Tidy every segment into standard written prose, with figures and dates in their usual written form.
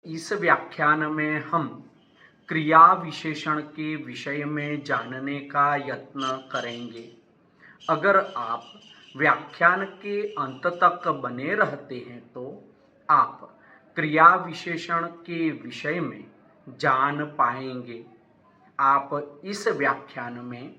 इस व्याख्यान में हम क्रिया विशेषण के विषय में जानने का यत्न करेंगे। अगर आप व्याख्यान के अंत तक बने रहते हैं तो आप क्रिया विशेषण के विषय में जान पाएंगे। आप इस व्याख्यान में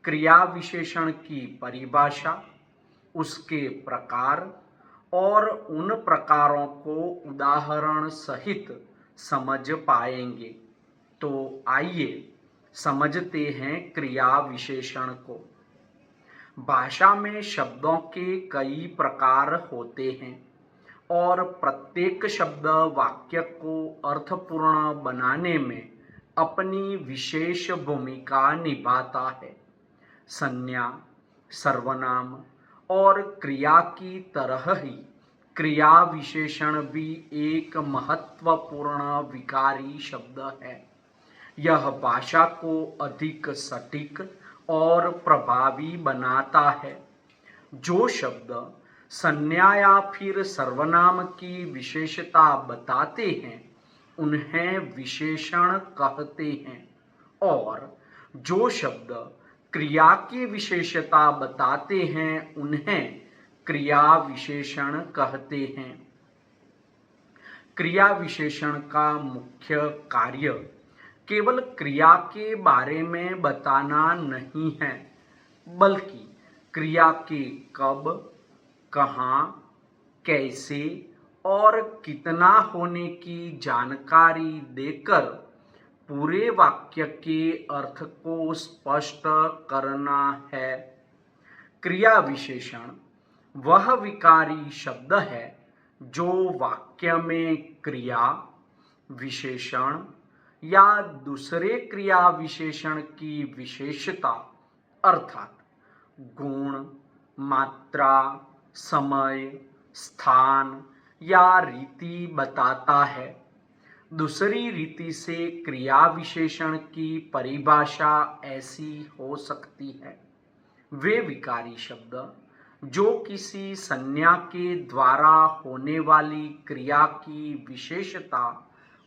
क्रिया विशेषण की परिभाषा, उसके प्रकार और उन प्रकारों को उदाहरण सहित समझ पाएंगे। तो आइए समझते हैं क्रिया विशेषण को। भाषा में शब्दों के कई प्रकार होते हैं और प्रत्येक शब्द वाक्य को अर्थपूर्ण बनाने में अपनी विशेष भूमिका निभाता है। संज्ञा, सर्वनाम और क्रिया की तरह ही क्रिया विशेषण भी एक महत्वपूर्ण विकारी शब्द है। यह भाषा को अधिक सटीक और प्रभावी बनाता है। जो शब्द संज्ञा या फिर सर्वनाम की विशेषता बताते हैं उन्हें विशेषण कहते हैं, और जो शब्द क्रिया की विशेषता बताते हैं उन्हें क्रिया विशेषण कहते हैं। क्रिया विशेषण का मुख्य कार्य केवल क्रिया के बारे में बताना नहीं है, बल्कि क्रिया के कब, कहाँ, कैसे और कितना होने की जानकारी देकर पूरे वाक्य के अर्थ को स्पष्ट करना है। क्रिया विशेषण वह विकारी शब्द है जो वाक्य में क्रिया, विशेषण या दूसरे क्रिया विशेषण की विशेषता अर्थात गुण, मात्रा, समय, स्थान या रीति बताता है। दूसरी रीति से क्रिया विशेषण की परिभाषा ऐसी हो सकती है: वे विकारी शब्द जो किसी संज्ञा के द्वारा होने वाली क्रिया की विशेषता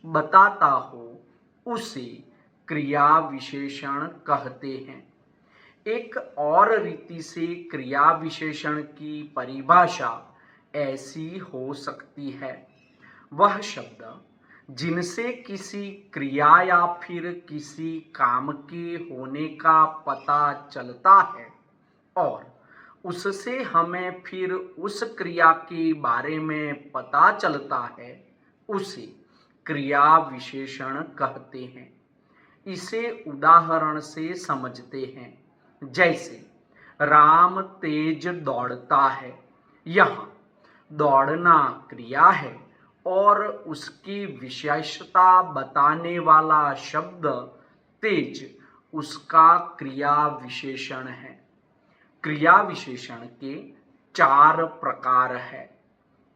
बताता हो उसे क्रिया विशेषण कहते हैं। एक और रीति से क्रिया विशेषण की परिभाषा ऐसी हो सकती है: वह शब्द जिनसे किसी क्रिया या फिर किसी काम के होने का पता चलता है और उससे हमें फिर उस क्रिया के बारे में पता चलता है, उसे क्रिया विशेषण कहते हैं। इसे उदाहरण से समझते हैं। जैसे राम तेज दौड़ता है। यहाँ दौड़ना क्रिया है और उसकी विशेषता बताने वाला शब्द तेज उसका क्रिया विशेषण है। क्रिया विशेषण के 4 प्रकार है।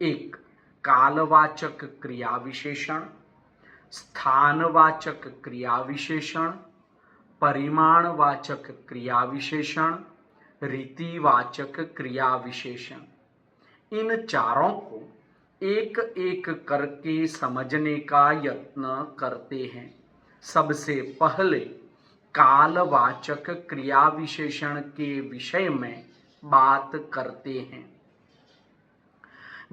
1. कालवाचक क्रिया विशेषण, स्थानवाचक क्रिया विशेषण, परिमाणवाचक क्रिया विशेषण, रीतिवाचक क्रिया विशेषण। इन चारों को एक एक करके समझने का यत्न करते हैं। सबसे पहले कालवाचक क्रिया विशेषण के विषय में बात करते हैं।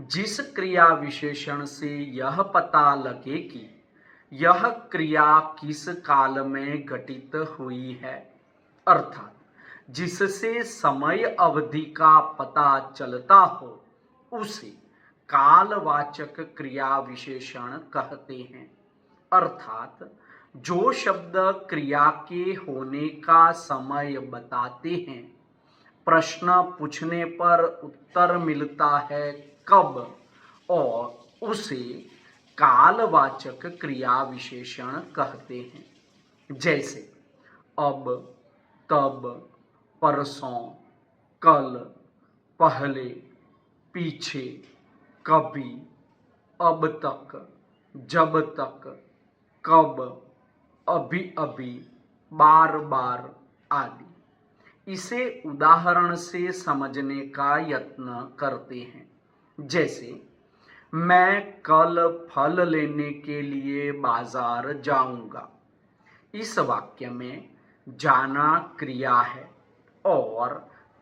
जिस क्रिया विशेषण से यह पता लगे कि यह क्रिया किस काल में घटित हुई है, अर्थात जिससे समय अवधि का पता चलता हो, उसे कालवाचक क्रिया विशेषण कहते हैं। अर्थात जो शब्द क्रिया के होने का समय बताते हैं, प्रश्न पूछने पर उत्तर मिलता है कब, और उसे कालवाचक क्रिया विशेषण कहते हैं। जैसे अब, तब, परसों, कल, पहले, पीछे, कभी, अब तक, जब तक, कब, अभी अभी, बार बार आदि। इसे उदाहरण से समझने का यत्न करते हैं। जैसे मैं कल फल लेने के लिए बाजार जाऊंगा। इस वाक्य में जाना क्रिया है और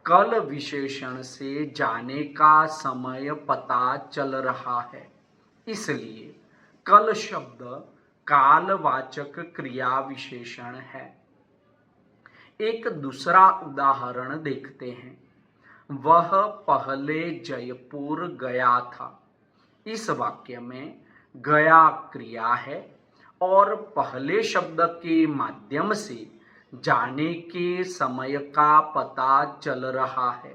कल विशेषण से जाने का समय पता चल रहा है, इसलिए कल शब्द कालवाचक क्रिया विशेषण है। एक दूसरा उदाहरण देखते हैं। वह पहले जयपुर गया था। इस वाक्य में गया क्रिया है और पहले शब्द के माध्यम से जाने के समय का पता चल रहा है,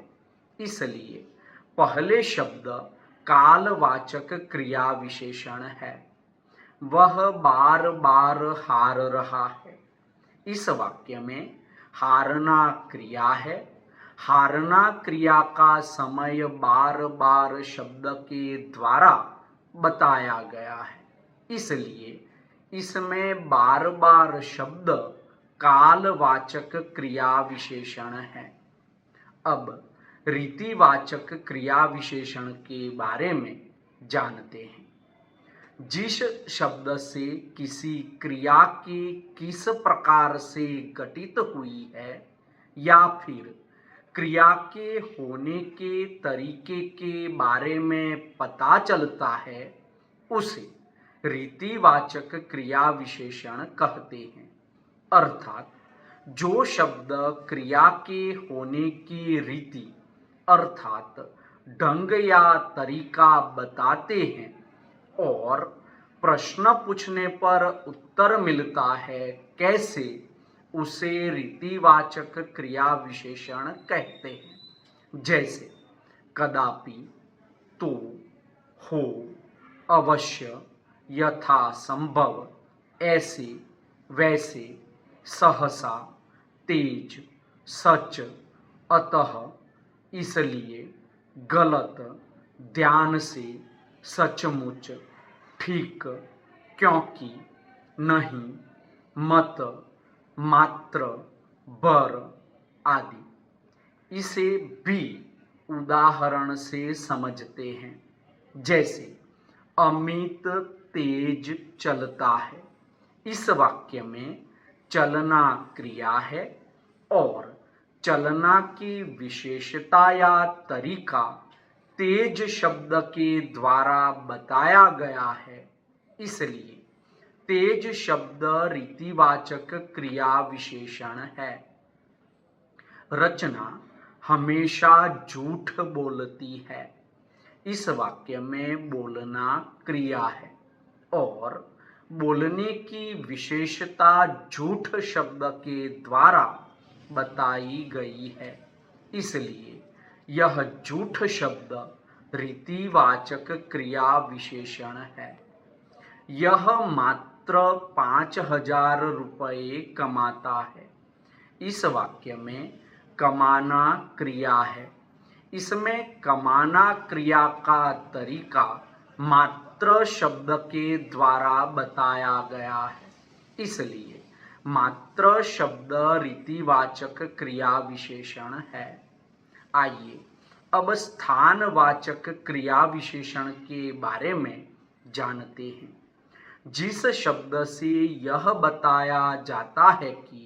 इसलिए पहले शब्द कालवाचक क्रिया विशेषण है। वह बार बार हार रहा है। इस वाक्य में हारना क्रिया है। हारना क्रिया का समय बार बार शब्द के द्वारा बताया गया है, इसलिए इसमें बार बार शब्द कालवाचक क्रिया विशेषण है। अब रीतिवाचक क्रिया विशेषण के बारे में जानते हैं। जिस शब्द से किसी क्रिया की किस प्रकार से घटित हुई है या फिर क्रिया के होने के तरीके के बारे में पता चलता है, उसे रीतिवाचक क्रिया विशेषण कहते हैं। अर्थात जो शब्द क्रिया के होने की रीति अर्थात ढंग या तरीका बताते हैं और प्रश्न पूछने पर उत्तर मिलता है कैसे, उसे रीतिवाचक क्रिया विशेषण कहते हैं। जैसे कदापि, तो, हो, अवश्य, यथा संभव, ऐसे, वैसे, सहसा, तेज, सच, अतः, इसलिए, गलत, ध्यान से, सचमुच, ठीक, क्योंकि, नहीं, मत, मात्र, बर आदि। इसे भी उदाहरण से समझते हैं। जैसे अमित तेज चलता है। इस वाक्य में चलना क्रिया है और चलना की विशेषता या तरीका तेज शब्द के द्वारा बताया गया है, इसलिए तेज शब्द रीतिवाचक क्रिया विशेषण है। रचना हमेशा झूठ बोलती है। इस वाक्य में बोलना क्रिया है और बोलने की विशेषता झूठ शब्द के द्वारा बताई गई है, इसलिए यह झूठ शब्द रीतिवाचक क्रिया विशेषण है। यह मात्र 5,000 रुपये कमाता है। इस वाक्य में कमाना क्रिया है। इसमें कमाना क्रिया का तरीका मात्र शब्द के द्वारा बताया गया है, इसलिए मात्र शब्द रीतिवाचक क्रिया विशेषण है। आइए अब स्थानवाचक क्रिया विशेषण के बारे में जानते हैं। जिस शब्द से यह बताया जाता है कि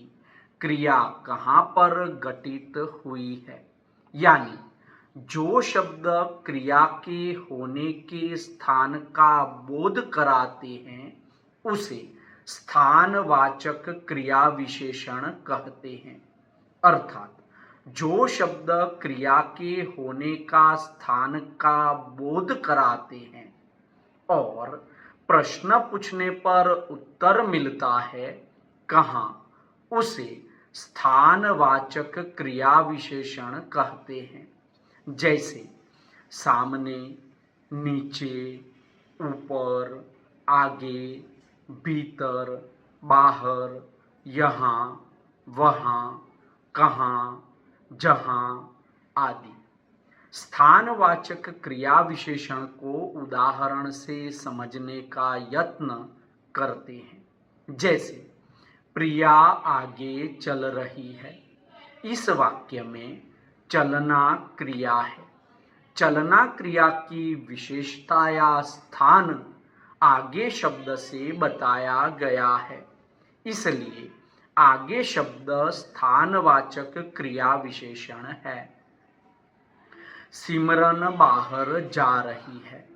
क्रिया कहाँ पर घटित हुई है, यानी जो शब्द क्रिया के होने के स्थान का बोध कराते हैं, उसे स्थानवाचक क्रिया विशेषण कहते हैं। अर्थात जो शब्द क्रिया के होने का स्थान का बोध कराते हैं और प्रश्न पूछने पर उत्तर मिलता है कहाँ, उसे स्थानवाचक क्रिया विशेषण कहते हैं। जैसे सामने, नीचे, ऊपर, आगे, भीतर, बाहर, यहाँ, वहाँ, कहाँ, जहाँ आदि। स्थानवाचक क्रिया विशेषण को उदाहरण से समझने का यत्न करते हैं। जैसे प्रिया आगे चल रही है। इस वाक्य में चलना क्रिया है। चलना क्रिया की विशेषता या स्थान आगे शब्द से बताया गया है, इसलिए आगे शब्द स्थानवाचक क्रिया विशेषण है। सिमरन बाहर जा रही है।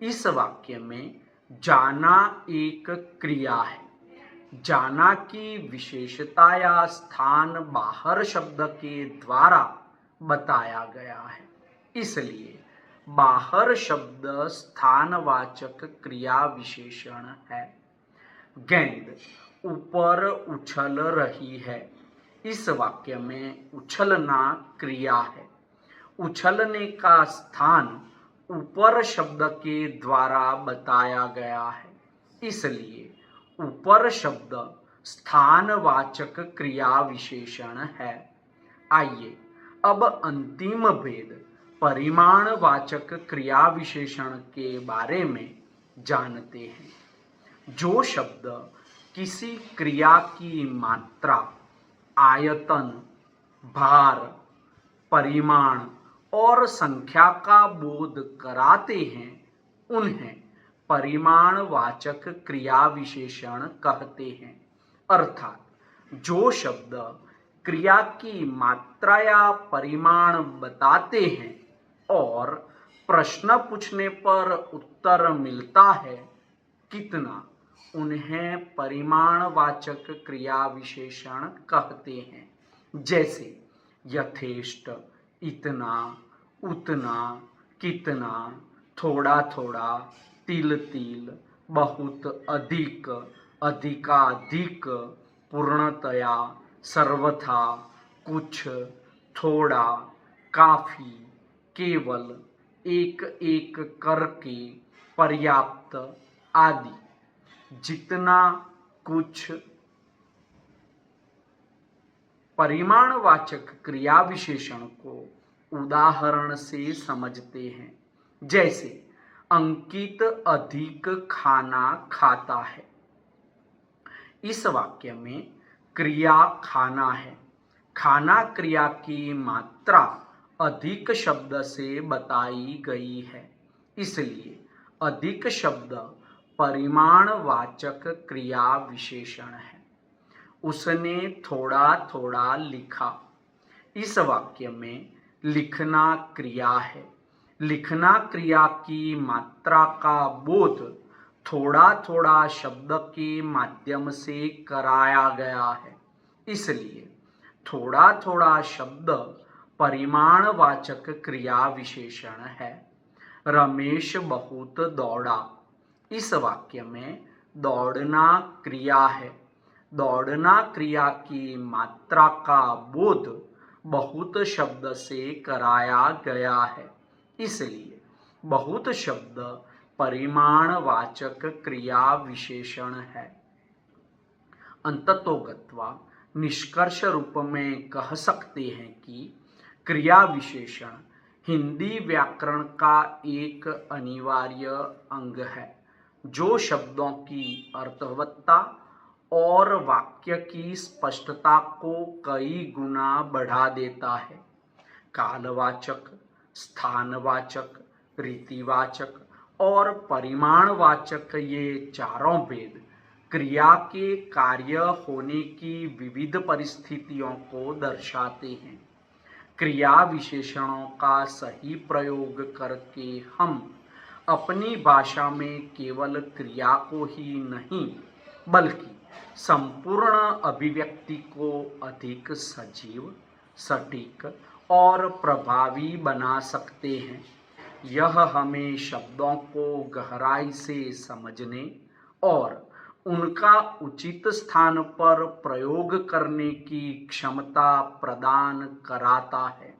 इस वाक्य में जाना एक क्रिया है। जाना की विशेषता या स्थान बाहर शब्द के द्वारा बताया गया है, इसलिए बाहर शब्द स्थानवाचक क्रिया विशेषण है। गेंद ऊपर उछल रही है। इस वाक्य में उछलना क्रिया है। उछलने का स्थान ऊपर शब्द के द्वारा बताया गया है, इसलिए ऊपर शब्द स्थानवाचक क्रिया विशेषण है। आइए अब अंतिम भेद परिमाणवाचक क्रिया विशेषण के बारे में जानते हैं। जो शब्द किसी क्रिया की मात्रा, आयतन, भार, परिमाण और संख्या का बोध कराते हैं, उन्हें परिमाणवाचक क्रिया विशेषण कहते हैं। अर्थात जो शब्द क्रिया की मात्रा या परिमाण बताते हैं और प्रश्न पूछने पर उत्तर मिलता है कितना, उन्हें परिमाणवाचक क्रिया विशेषण कहते हैं। जैसे यथेष्ट, इतना, उतना, कितना, थोड़ा थोड़ा, तिल तिल, बहुत, अधिक, अधिकाधिक, पूर्णतया, सर्वथा, कुछ, थोड़ा, काफी, केवल, एक एक करके, पर्याप्त आदि। जितना, कुछ। परिमाणवाचक क्रिया विशेषण को उदाहरण से समझते हैं। जैसे अंकित अधिक खाना खाता है। इस वाक्य में क्रिया खाना है। खाना क्रिया की मात्रा अधिक शब्द से बताई गई है, इसलिए अधिक शब्द परिमाणवाचक क्रिया विशेषण है। उसने थोड़ा थोड़ा लिखा। इस वाक्य में लिखना क्रिया है। लिखना क्रिया की मात्रा का बोध थोड़ा थोड़ा शब्द के माध्यम से कराया गया है, इसलिए थोड़ा थोड़ा शब्द परिमाणवाचक क्रिया विशेषण है। रमेश बहुत दौड़ा। इस वाक्य में दौड़ना क्रिया है। दौड़ना क्रिया की मात्रा का बोध बहुत शब्द से कराया गया है, इसलिए बहुत शब्द परिमाणवाचक क्रिया विशेषण है। अंततोगत्वा निष्कर्ष रूप में कह सकते हैं कि क्रिया विशेषण हिंदी व्याकरण का एक अनिवार्य अंग है, जो शब्दों की अर्थवत्ता और वाक्य की स्पष्टता को कई गुना बढ़ा देता है। कालवाचक, स्थानवाचक, रीतिवाचक और परिमाणवाचक ये चारों भेद क्रिया के कार्य होने की विविध परिस्थितियों को दर्शाते हैं। क्रिया विशेषणों का सही प्रयोग करके हम अपनी भाषा में केवल क्रिया को ही नहीं, बल्कि संपूर्ण अभिव्यक्ति को अधिक सजीव, सटीक और प्रभावी बना सकते हैं। यह हमें शब्दों को गहराई से समझने और उनका उचित स्थान पर प्रयोग करने की क्षमता प्रदान कराता है।